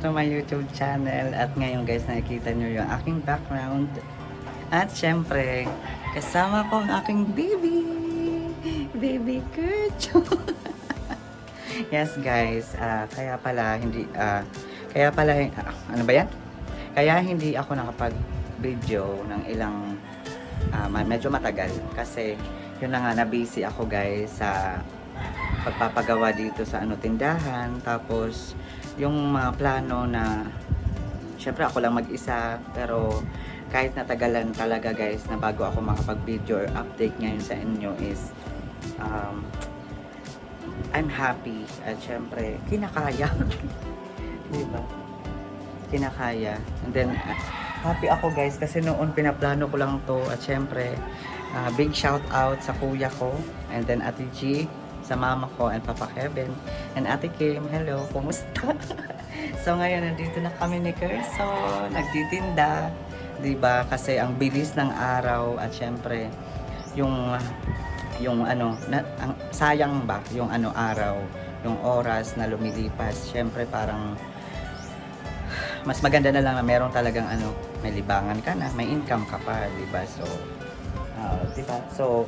to my YouTube channel. At ngayon guys, nakikita nyo yung aking background. At syempre, kasama ko ang aking baby. Baby Kurcho. Yes guys, kaya pala hindi, ano ba yan? Kaya hindi ako nakapag-video ng ilang, medyo matagal. Kasi yun na nga, na-busy ako guys sa pagpapagawa dito sa tindahan. Tapos yung mga plano na syempre ako lang mag-isa, pero kahit natagalan talaga guys na bago ako makapag-video or update ngayon sa inyo is I'm happy at syempre kinakaya. Diba? Kinakaya. And then happy ako guys kasi noon pinaplano ko lang to. At syempre big shout out sa kuya ko, and then Ate G, sa mama ko, and Papa Kevin, and Ate Kim. Hello, kumusta? So ngayon nandito na kami ni Kerso, nagtitinda, 'di ba? Kasi ang bilis ng araw at syempre yung sayang ba yung araw, yung oras na lumilipas. Syempre parang mas maganda na lang na meron talagang may libangan ka na, may income ka pa, 'di ba? So 'di ba? So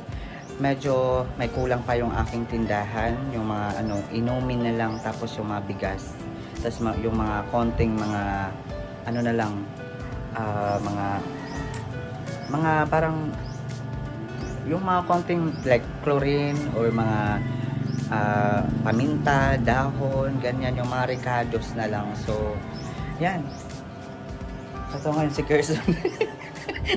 medyo may kulang pa yung aking tindahan, yung mga inumin na lang, tapos yung mga bigas, tapos yung mga konting mga na lang, mga parang yung mga konting like chlorine or mga paminta, dahon, ganyan, yung mga ricados na lang. So yan, ito ngayon si Kirsten.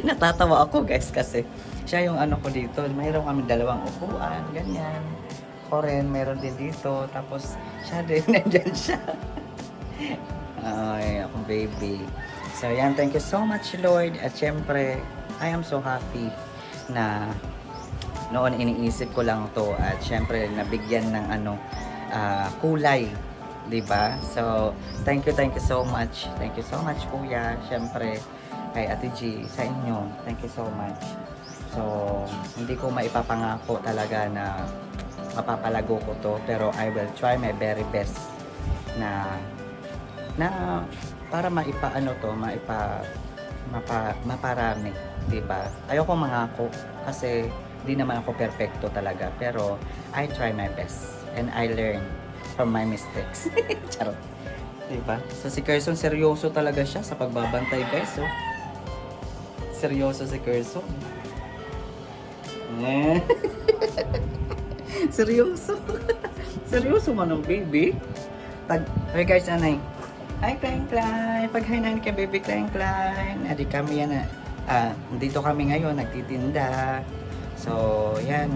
Natatawa ako guys kasi siya yung ko dito. Mayroon kami dalawang upuan, ganyan. Ako rin, meron din dito. Tapos siya din, nandyan siya. Ay, akong baby. So yan, thank you so much Lord. At syempre, I am so happy na noon iniisip ko lang to. At syempre, nabigyan ng kulay. Diba? So, thank you so much. Thank you so much kuya. Syempre, kay Ate G, sa inyo. Thank you so much. So, hindi ko maipapangako talaga na mapapalago ko to, pero I will try my very best na para maparami, 'di ba? Ayoko mangako kasi di naman ako perfecto talaga, pero I try my best and I learn from my mistakes. Charot. 'Di ba? So si Kerson seryoso talaga siya sa pagbabantay, guys. So, seryoso si Kerson. Seryoso. Seryoso man ang baby. Hey guys, anay. Hi, Klein Klein. Pag-hi na kay baby Klein Klein. Adi kami yan dito kami ngayon, nagtitinda. So, yan.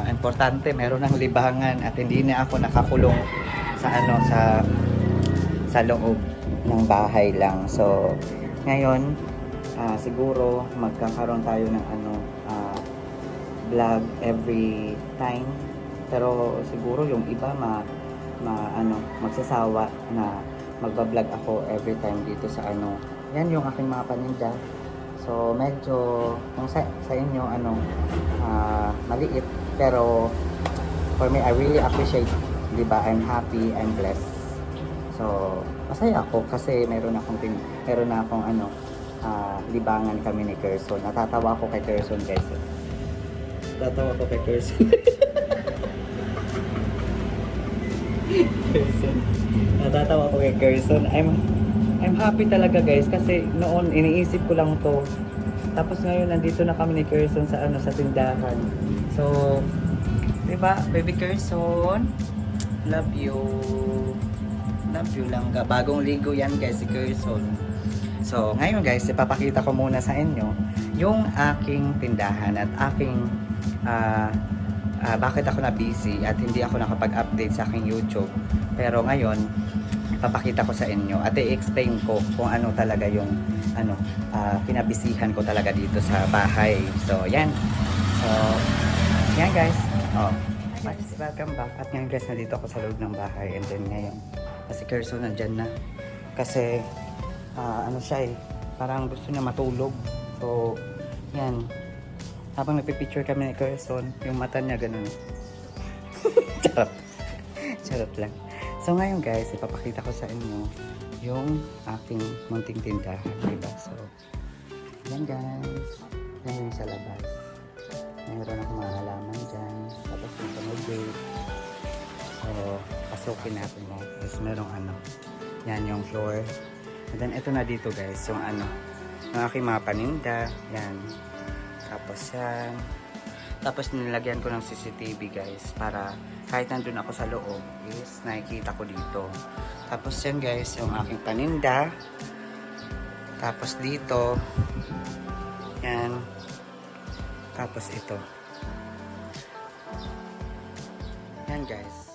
Importante, meron ng libangan at hindi na ako nakakulong sa loob ng bahay lang. So, ngayon, siguro magkakaroon tayo ng vlog every time, pero siguro yung iba magsasawa na magba-vlog ako every time dito sa yan yung aking mga paninda. So medyo kung sa inyo maliit, pero for me I really appreciate, di ba? I'm happy, I'm blessed. So masaya ako kasi meron na akong libangan kami ni Kerson. Natatawa ako kay Kerson guys. Natatawa ako kay Kerson. Natatawa ako kay Kerson. I'm happy talaga guys kasi noon iniisip ko lang to. Tapos ngayon nandito na kami ni Kerson sa tindahan. So, 'di ba, baby Kerson? Love you. Love you lang ka. Bagong ligo yan guys si Kerson. So, ngayon guys, ipapakita ko muna sa inyo yung aking tindahan at aking bakit ako na busy at hindi ako nakapag-update sa aking YouTube. Pero ngayon, ipapakita ko sa inyo at i-explain ko kung ano talaga yung kinabisihan ko talaga dito sa bahay. So, yan. So, yan guys. Oh, guys, welcome back. At ngayon guys, nandito ako sa loob ng bahay. And then ngayon, si Kerson nandyan na. Kasi, siya parang gusto niya matulog. So, yan. Habang nagpipicture kami ni Kerson, yung mata niya ganun. Charot. Charot lang. So ngayon guys, ipapakita ko sa inyo yung aking munting tindahan, diba? So, yan guys. Yan yung sa labas. Mayroon akong mga halaman dyan. Tapos dito may gate. So, pasukin natin mo. Tapos merong ano. Yan yung floor. And then ito na dito guys, yung ano. Yung aking mga paninda. Yan. Tapos yan. Tapos nilagyan ko ng CCTV guys. Para kahit nandun ako sa loob is nakikita ko dito. Tapos yan guys, yung aking paninda. Tapos dito. Yan. Tapos ito. Yan guys.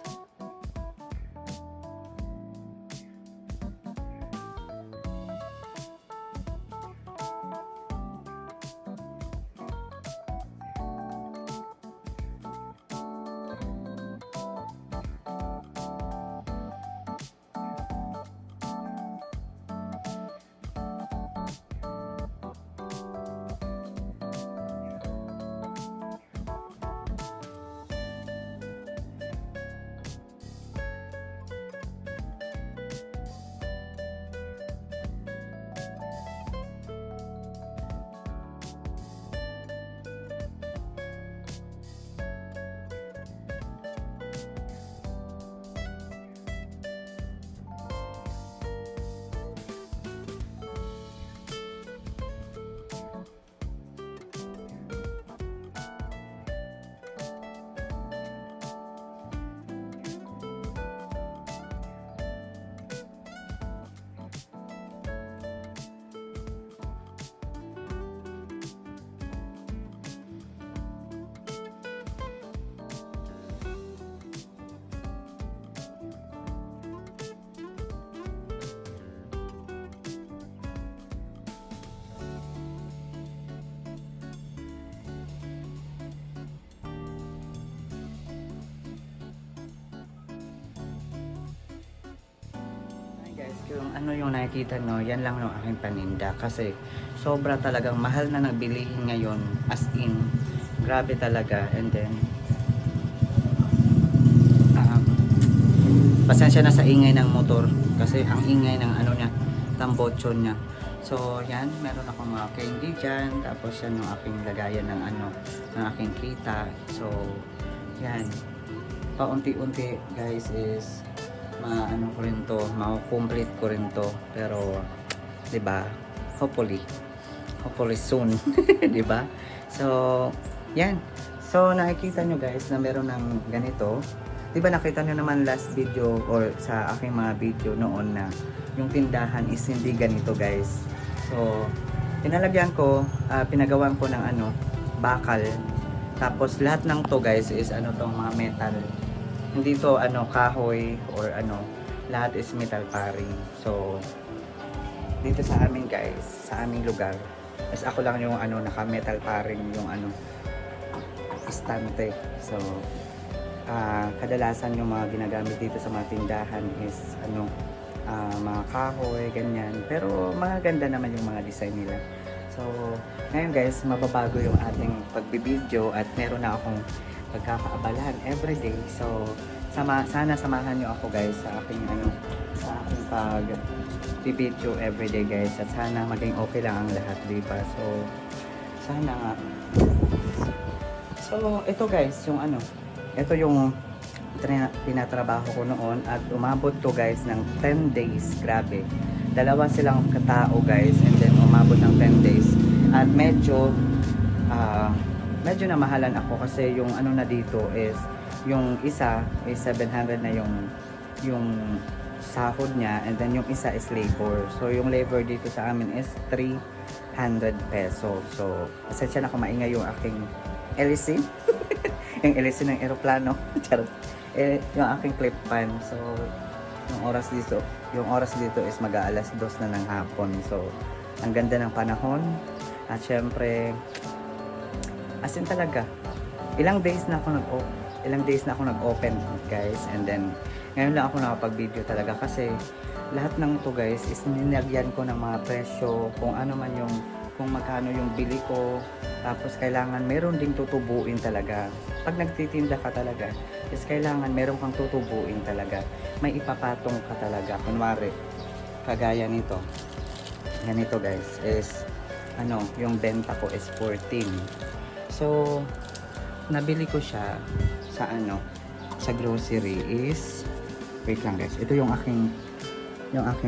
Guys, kung ano yung nakikita nyo, yan lang yung aking paninda. Kasi sobra talagang mahal na nagbilihin ngayon. As in, grabe talaga. And then, pasensya na sa ingay ng motor. Kasi ang ingay ng ano niya, tambotson niya. So, yan, meron akong mga candy dyan. Tapos yan yung aking lagayan ng ano, ng aking kita. So, yan. Paunti-unti guys is maano ko rin to, ma-complete ko rin to, pero 'di ba? Hopefully soon, 'di ba? So, yan. So, nakikita nyo guys na meron ng ganito. 'Di ba nakita nyo naman last video or sa aking mga video noon na yung tindahan is hindi ganito guys. So, pinalagyan ko, pinagawan ko ng ano, bakal. Tapos lahat ng to guys is ano tong mga metal. Hindi to ano kahoy or ano, lahat is metal paring. So dito sa amin guys, sa aming lugar, is ako lang yung ano naka metal paring yung ano istante. So kadalasan yung mga ginagamit dito sa mga tindahan is ano mga kahoy, ganyan. Pero maganda naman yung mga design nila. So ngayon guys, mababago yung ating pagbibideo at meron na akong pagkakaabalahan everyday. So, sana samahan nyo ako guys sa aking ano, sa aking pag-video everyday guys. At sana maging okay lang ang lahat, diba? So, sana nga. So, ito guys, yung ano, ito yung tinatrabaho ko noon at umabot to guys ng 10 days. Grabe. Dalawa silang katao guys and then umabot ng 10 days. At medyo namahalan ako kasi yung ano na dito is yung isa is 700 na yung sahod niya and then yung isa is labor. So yung labor dito sa amin is 300 peso. So pasensya na kung maingay yung aking LC. Yung LC ng eroplano. Charot. Yung aking clip fan. So yung oras dito is mag-aalas 2 na ng hapon. So ang ganda ng panahon at syempre as in talaga ilang days na ako nag-open guys, and then ngayon lang ako nakapag-video talaga kasi lahat ng to guys is nilagyan ko ng mga presyo kung ano man yung kung magkano yung bili ko. Tapos kailangan meron ding tutubuin talaga. Pag nagtitinda ka talaga, is kailangan meron kang tutubuin talaga. May ipapatong ka talaga. Kunwari, kagaya nito. Ganito guys, is yung benta ko is 14. So, nabili ko siya sa sa grocery is, wait lang guys, ito yung aking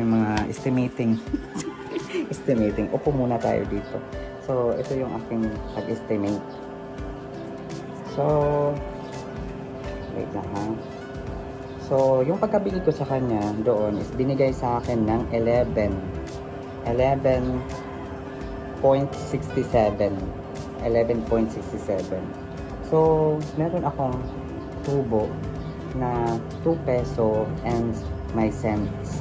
mga estimating. Estimating. Upo muna tayo dito. So, ito yung aking pag-estimate. So, wait lang ha. So, yung pagkabili ko sa kanya doon is binigay sa akin ng 11.67. 11.67. So, meron akong tubo na 2 peso and my cents.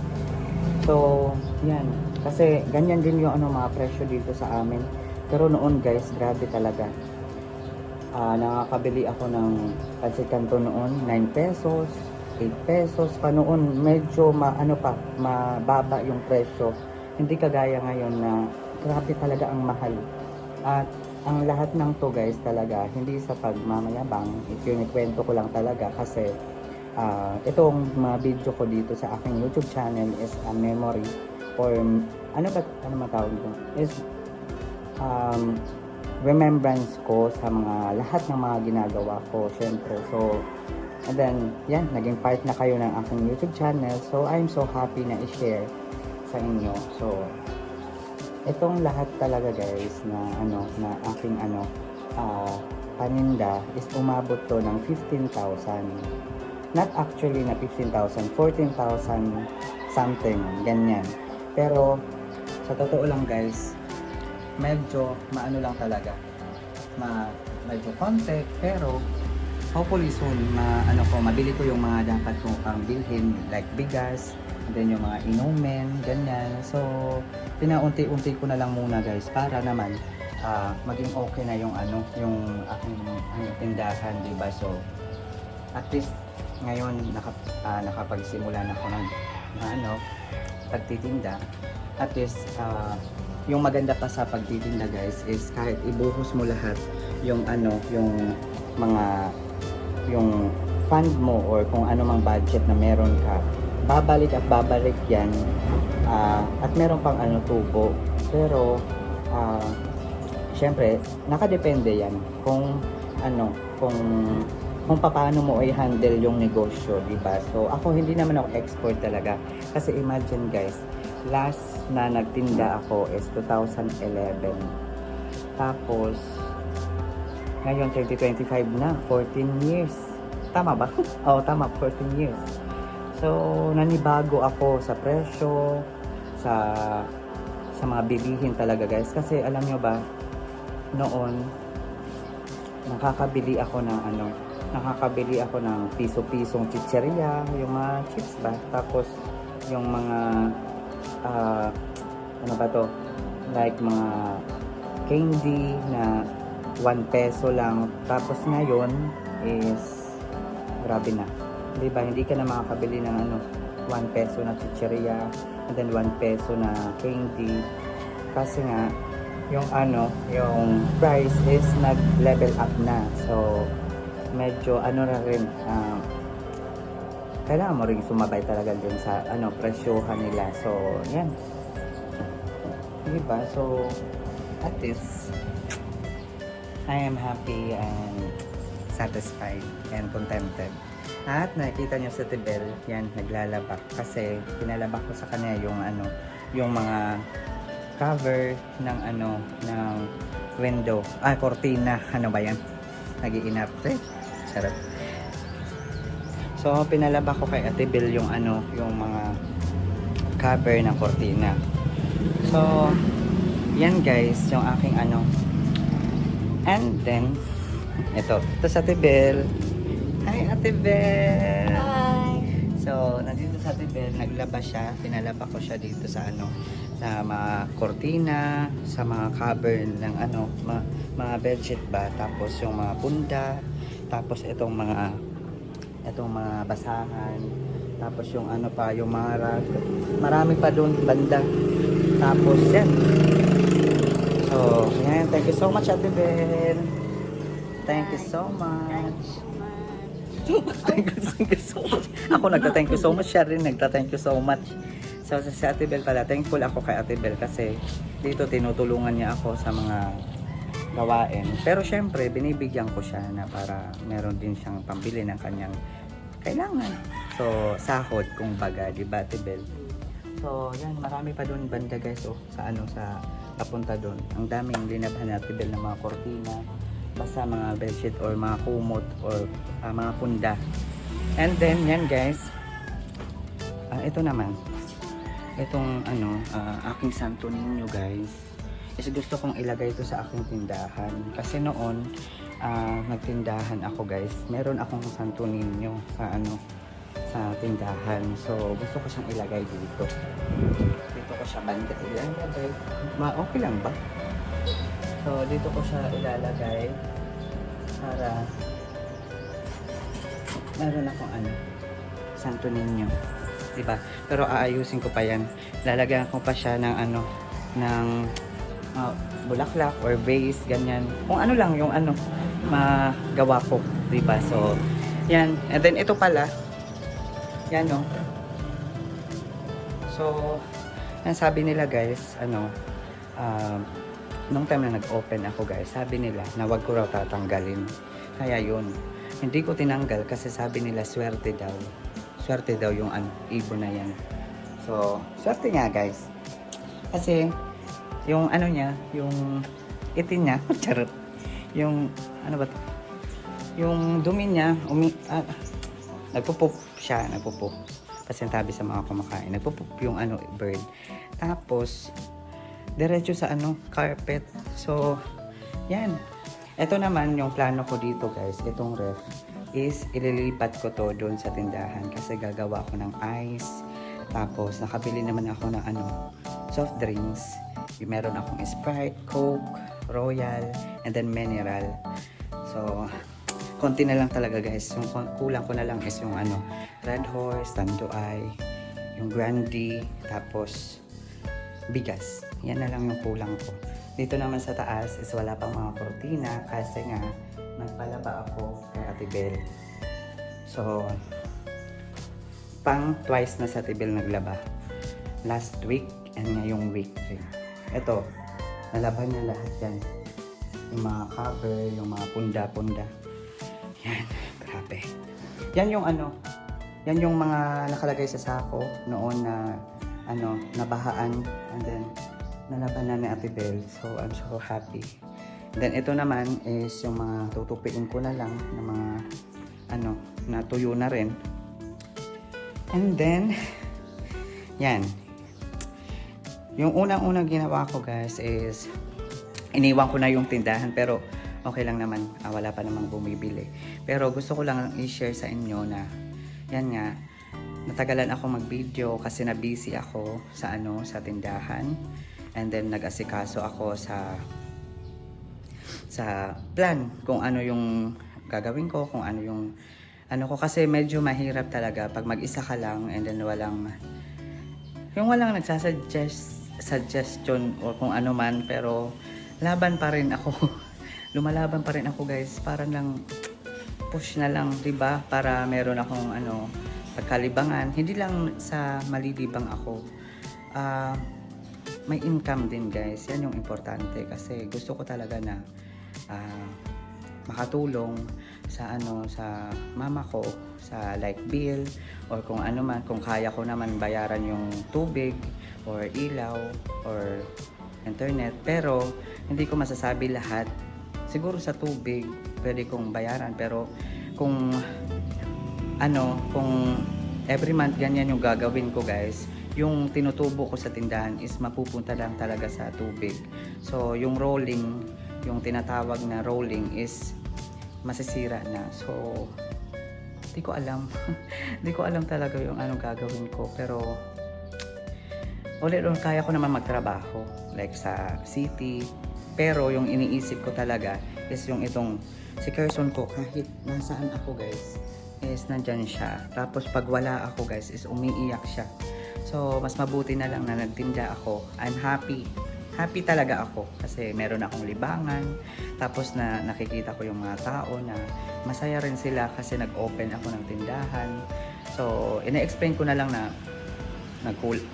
So, yan. Kasi ganyan din yung mga presyo dito sa amin. Pero noon guys, grabe talaga. Nakakabili ako ng pansit canton noon, 9 pesos, 8 pesos. Pa noon, medyo mababa yung presyo. Hindi kagaya ngayon na grabe talaga ang mahal. At ang lahat ng to guys talaga, hindi sa pagmamayabang. Ikwento ko lang talaga kasi itong mga video ko dito sa aking YouTube channel is a memory or ano matawag dito? Is remembrance ko sa mga lahat ng mga ginagawa ko, syempre. So, and then, yan, naging part na kayo ng aking YouTube channel. So, I'm so happy na i-share sa inyo. So, itong lahat talaga guys na na aking paninda is umabot to ng 15,000. Not actually na 15,000, 14,000 something, ganyan. Pero sa totoo lang guys, medyo lang talaga. Medyo konti, pero hopefully soon mabili ko yung mga dapat kong pang bilhin like bigas, and then yung mga inumin, ganyan. So, pinaunti-unti ko na lang muna guys para naman maging okay na yung aking tindahan, di ba? So, at least ngayon nakapagsimula na ako ng pagtitinda. At least yung maganda pa sa pagtitinda guys is kahit ibuhos mo lahat yung yung fund mo or kung ano mang budget na meron ka, babalik at babalik yan, at meron pang tubo. Pero syempre nakadepende yan kung kung paano mo i-handle yung negosyo, diba? So, ako hindi naman ako expert talaga. Kasi imagine guys, last na nagtinda ako is 2011. Tapos, ngayon 2025 na, 14 years. Tama ba? Oo, tama, 14 years. So, nanibago ako sa presyo, sa mga bilihin talaga guys. Kasi alam nyo ba, noon, nakakabili ako ng piso-pisong chicheria, yung mga chips ba, tapos yung mga like mga candy na 1 peso lang. Tapos ngayon is grabe na, diba? Hindi ka na makakabili ng 1 peso na chicheria and then 1 peso na candy kasi nga yung price is nag-level up na. So, medyo na rin, kailangan mo rin sumabay talaga din sa presyohan nila. So, yan. Diba? So, at least, I am happy and satisfied and contented. At nakikita nyo sa Tibel, yan, naglalaba. Kasi, pinalaba ko sa kanya yung mga cover ng ng window. Cortina. Ano ba yan? Nag-iinap. Sarap. So, pinalaba ko kay Ate Bill yung mga cover ng cortina. So, yan guys, yung aking And then, ito sa Ate Bill. Hi, Ate Bill! Hi! So, nandito sa Ate Bill, naglaba siya. Pinalaba ko siya dito sa sa mga cortina, sa mga cover ng mga bedsheet ba, tapos yung mga punda, tapos itong mga basahan, tapos yung yung mga rag, marami pa doon banda. Tapos yan. So So, yan. Thank you so much, Ate Bel. Thank you so much. Thank you so much. Ako nagta-thank you so much. Siya rin nagta-thank you so much. So, si Ate Bel pala, thankful ako kay Ate Bel kasi dito tinutulungan niya ako sa mga gawain. Pero syempre, binibigyan ko siya na para meron din siyang pambili ng kanyang kailangan. So, sahod kung baga, di ba, Ate Bel? So, yan, marami pa doon banda guys, oh, sa papunta doon. Ang daming linabhan na Ate Bel ng mga kortina, basta mga bedsheet or mga kumot or mga punda. And then, yan guys, ito naman, itong aking Santo Niño guys, is gusto kong ilagay ito sa aking tindahan. Kasi noon, nagtindahan ako guys, meron akong Santo Niño sa tindahan. So, gusto ko siyang ilagay dito. Dito ko siya banda ilalagay. Okay lang ba? So, dito ko siya ilalagay para meron akong Santo Niño. Diba? Pero aayusin ko pa yan. Lalagyan ko pa siya ng ng bulaklak or vase, ganyan. Kung ano lang yung magawa ko. Diba? So, yan. And then, ito pala. Yan, no? So, yan sabi nila guys, nung time na nag-open ako guys, sabi nila na wag ko raw tatanggalin. Kaya yun. Hindi ko tinanggal kasi sabi nila swerte daw. Swerte daw yung ibon na yan. So, swerte nga guys. Kasi, yung niya, yung itin niya, charot. Yung, ba to? Yung dumi niya, nagpupup siya, nagpupup. Pasintabi sa mga kumakain. Nagpupup yung bird. Tapos, diretso sa carpet. So, yan. Ito naman yung plano ko dito guys. Itong ref is ililipat ko to doon sa tindahan kasi gagawa ako ng ice. Tapos nakabili naman ako ng soft drinks. Meron akong Sprite, Coke, Royal, and then Mineral. So, konti na lang talaga guys. Yung kulang ko na lang is yung Red Horse, Tanduay, yung Grandi, tapos bigas. Yan na lang yung kulang ko. Dito naman sa taas is wala pang mga kortina kasi nga nagpalaba ako kay Ate Bel. So, twice na sa Ate Bel naglaba. Last week and ngayong week rin. Ito, nalaban niya lahat yan. Yung mga cover, yung mga punda-punda. Yan, grabe. Yan yung yan yung mga nakalagay sa sako noon na nabahaan and then nalaban na ni Ate Bel. So, I'm so happy. Then, ito naman is yung mga tutupiin ko na lang na mga natuyo na rin. And then, yan. Yung unang-unang ginawa ko guys is iniwan ko na yung tindahan pero okay lang naman. Wala pa namang bumibili. Pero gusto ko lang i-share sa inyo na yan nga, natagalan ako mag-video kasi na-busy ako sa sa tindahan. And then nag-asikaso ako sa plan kung ano yung gagawin ko, kung ano yung ko kasi medyo mahirap talaga pag mag-isa ka lang and then walang suggestion o kung ano man, pero laban pa rin ako. Lumalaban pa rin ako guys, parang lang push na lang, 'di ba? Para meron akong pagkalibangan, hindi lang sa malilibang ako. May income din guys, yan yung importante kasi gusto ko talaga na makatulong sa sa mama ko sa light bill or kung ano man, kung kaya ko naman bayaran yung tubig or ilaw or internet, pero hindi ko masasabi lahat. Siguro sa tubig pwede kong bayaran, pero kung kung every month ganyan yung gagawin ko guys, yung tinutubo ko sa tindahan is mapupunta lang talaga sa tubig. So yung rolling, yung tinatawag na rolling is masisira na. So di ko alam. Di ko alam talaga yung gagawin ko, pero ulit kaya ko naman magtrabaho like sa city. Pero yung iniisip ko talaga is yung itong si Carson ko, kahit nasaan ako guys is nandyan siya. Tapos pag wala ako guys is umiiyak siya. So mas mabuti na lang na nagtinda ako. I'm happy happy talaga ako kasi meron akong libangan. Tapos na nakikita ko yung mga tao na masaya rin sila kasi nag-open ako ng tindahan. So, ina-explain ko na lang na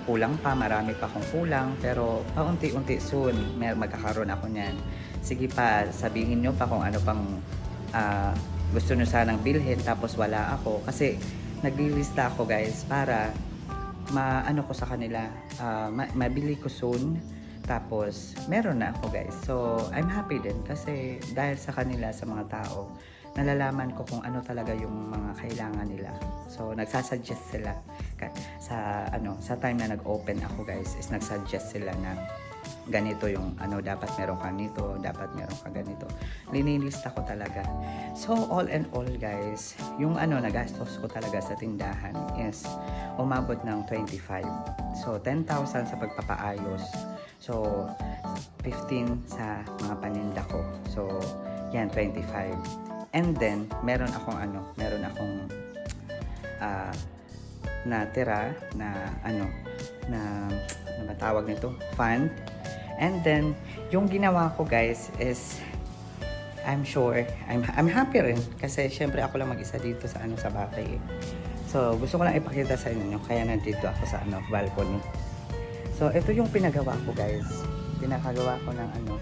kulang pa, marami pa akong kulang, pero paunti-unti soon magkakaroon ako niyan. Sige pa, sabihin nyo pa kung ano pang gusto nyo sanang bilhin, tapos wala ako. Kasi naglilista ako guys para maano ko sa kanila, mabili ko soon, tapos meron na ako guys. So I'm happy din kasi dahil sa kanila, sa mga tao, nalalaman ko kung ano talaga yung mga kailangan nila. So nagsasuggest sila sa time na nag-open ako guys, is nagsuggest sila na ganito yung dapat meron ka nito, dapat meron ka ganito. Linilista ko talaga. So all in all guys, yung nagastos ko talaga sa tindahan is umabot ng 25. So 10,000 sa pagpapaayos. So 15 sa mga paninda ko. So yan, 25. And then meron akong natira na na matawag nito, fund. And then yung ginawa ko guys is I'm sure I'm happy rin kasi syempre ako lang mag-isa dito sa sa bahay. So gusto ko lang ipakita sa inyo kaya nandito ako sa balcony. So ito yung pinagawa ko guys. Pinakagawa ko ng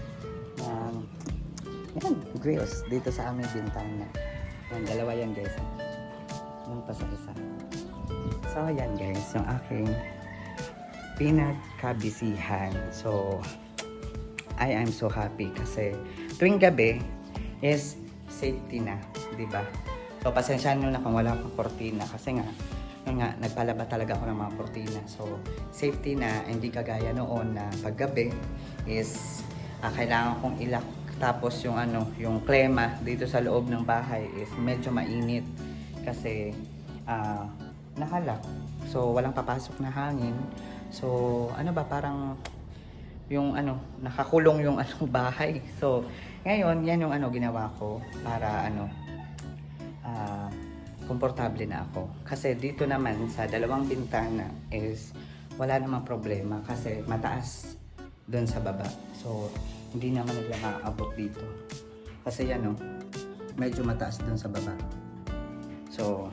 yan, grills dito sa aming bintana. Yan, dalawa yan guys. Yan pa sa isa. So yan guys, yung aking pinagkabisihan. So I am so happy kasi tuwing gabi is safety na, di ba? So pasensyahan nyo na kung wala akong kortina kasi nagpalaba talaga ako ng mga kortina. So safety na, hindi kagaya noon na paggabi is kailangan kong ilak. Tapos yung klema dito sa loob ng bahay is medyo mainit kasi nakalak. So walang papasok na hangin. So parang yung nakakulong yung bahay. So ngayon yan yung ginawa ko para komportable na ako. Kasi dito naman sa dalawang bintana is wala namang problema kasi mataas doon sa baba. So hindi naman nila maaabot dito. Kasi yan medyo mataas doon sa baba. So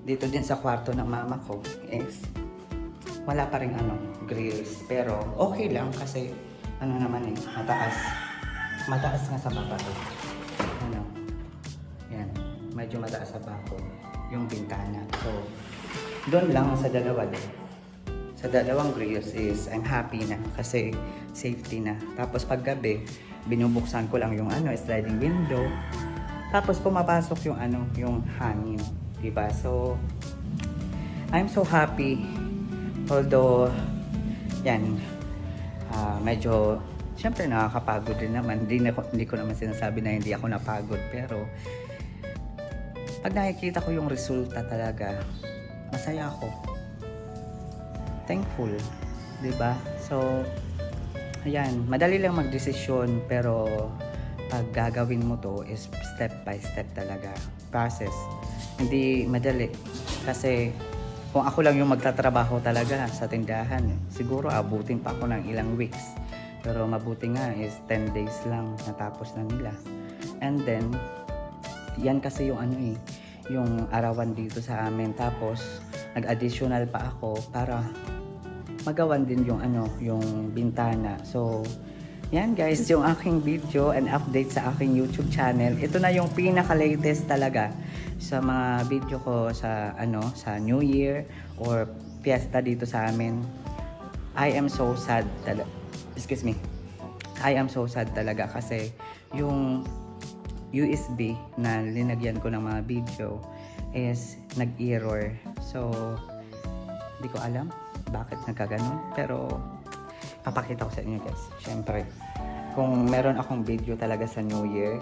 dito din sa kwarto ng mama ko is wala pa rin grills, pero okay lang kasi naman mataas nga sa baba yan, medyo mataas sa bako yung bintana. So doon lang sa dalawang grills is I'm happy na kasi safety na. Tapos paggabi binubuksan ko lang yung sliding window, tapos pumapasok yung hangin, diba? So I'm so happy. Although, yan, medyo, syempre nakakapagod din naman. Hindi ko naman sinasabi na hindi ako napagod. Pero, pag nakikita ko yung resulta talaga, masaya ako. Thankful. Diba? So, ayan, madali lang magdesisyon. Pero, pag gagawin mo to is step by step talaga. Process. Hindi madali. Kasi, kung ako lang yung magtatrabaho talaga sa tindahan, siguro abutin pa ako ng ilang weeks. Pero mabuti nga is 10 days lang natapos na nila. And then, yan kasi yung yung arawan dito sa amin. Tapos, nag-additional pa ako para magawan din yung bintana. So, yan guys, yung aking video and update sa aking YouTube channel. Ito na yung pinaka-latest talaga sa mga video ko sa sa New Year or fiesta dito sa amin. I am so sad talaga. Excuse me. I am so sad talaga kasi yung USB na linagyan ko ng mga video is nag-error. So, hindi ko alam bakit nagkaganon. Pero, papakita ko sa inyo guys. Syempre, kung meron akong video talaga sa New Year,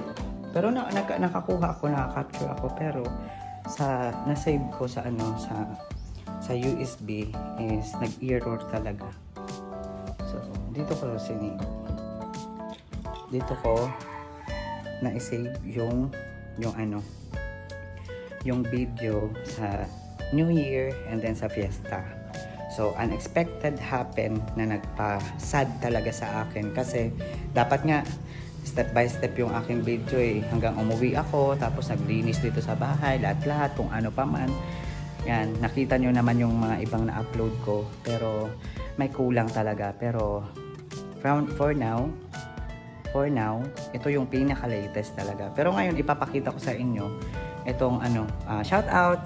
pero nakakuha ako, naka-capture ako, pero na-save ko sa sa USB is nag-error talaga. So, dito ko na-save yung video sa New Year and then sa fiesta. So, unexpected happen na nagpa-sad talaga sa akin kasi dapat nga step by step yung aking video eh. Hanggang umuwi ako, tapos naglinis dito sa bahay, lahat-lahat, kung ano pa man. Yan, nakita nyo naman yung mga ibang na-upload ko. Pero, may kulang talaga. Pero, for now, ito yung pinaka-latest talaga. Pero ngayon, ipapakita ko sa inyo itong shout out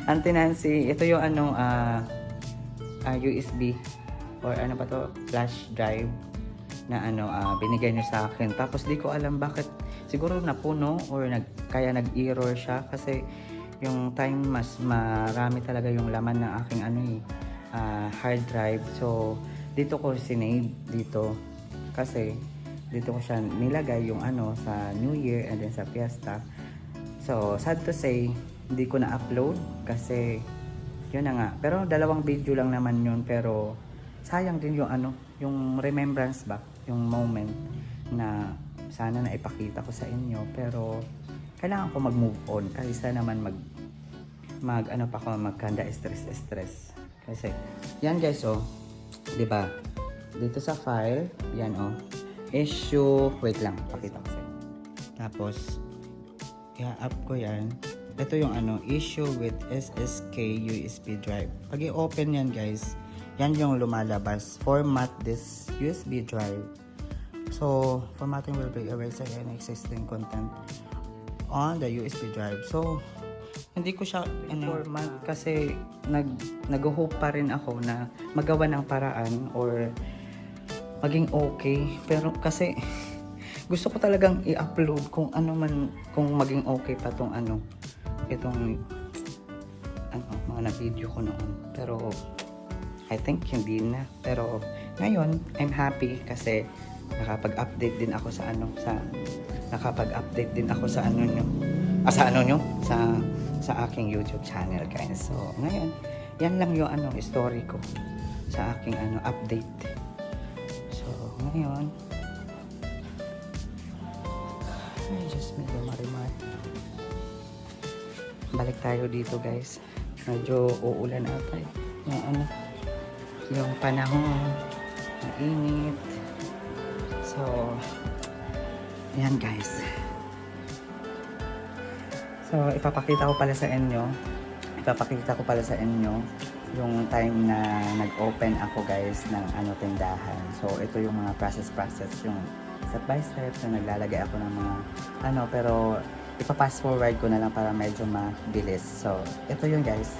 Auntie Nancy. Ito yung USB or ano pa to, flash drive na binigay niyo sa akin. Tapos di ko alam bakit, siguro napuno or kaya nag-error siya kasi yung time mas marami talaga yung laman ng aking hard drive. So dito ko sinave dito kasi dito ko siya nilagay yung sa New Year and then sa Fiesta. So sad to say, hindi ko na upload kasi yun na nga. Pero dalawang video lang naman yun, pero sayang din yung yung remembrance ba, yung moment na sana na ipakita ko sa inyo. Pero kailangan ko mag-move on kaysa naman magkanda stress. Kasi yan guys, 'di ba? Dito sa file, yan issue, wait lang, pakita ko sa inyo. Tapos i-up ko yan. Ito yung issue with SSK USB drive. Pag i-open yan guys, yan yung lumalabas. Format this USB drive. So, formatting will be erased any existing content on the USB drive. So, hindi ko siya format kasi nag-hope pa rin ako na magawa ng paraan or maging okay. Pero kasi gusto ko talagang i-upload kung kung maging okay pa tong itong mga na-video ko noon. Pero I think hindi na. Pero ngayon, I'm happy kasi nakapag-update din ako sa nakapag-update din ako sa sa aking YouTube channel guys. So ngayon, yan lang yung story ko sa aking update. So ngayon, ay just medyo marimar. Balik tayo dito guys. Medyo uulan ata yung panahon, mainit. So yan guys. So ipapakita ko pala sa inyo yung time na nag-open ako guys ng tindahan. So ito yung mga process yung step by step na naglalagay ako ng mga pero ipa-fast forward ko na lang para medyo mabilis. So ito yun guys.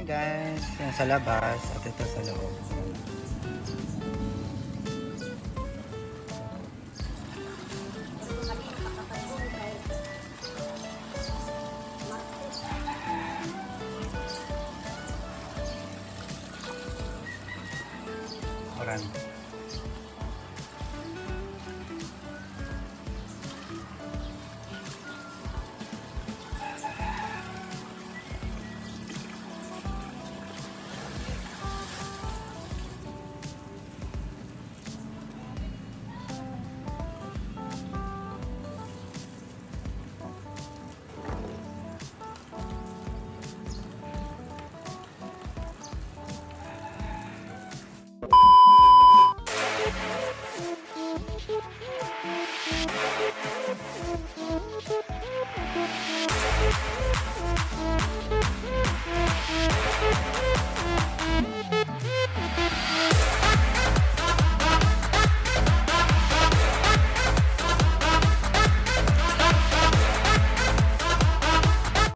guys. Yan sa labas at ito sa loob.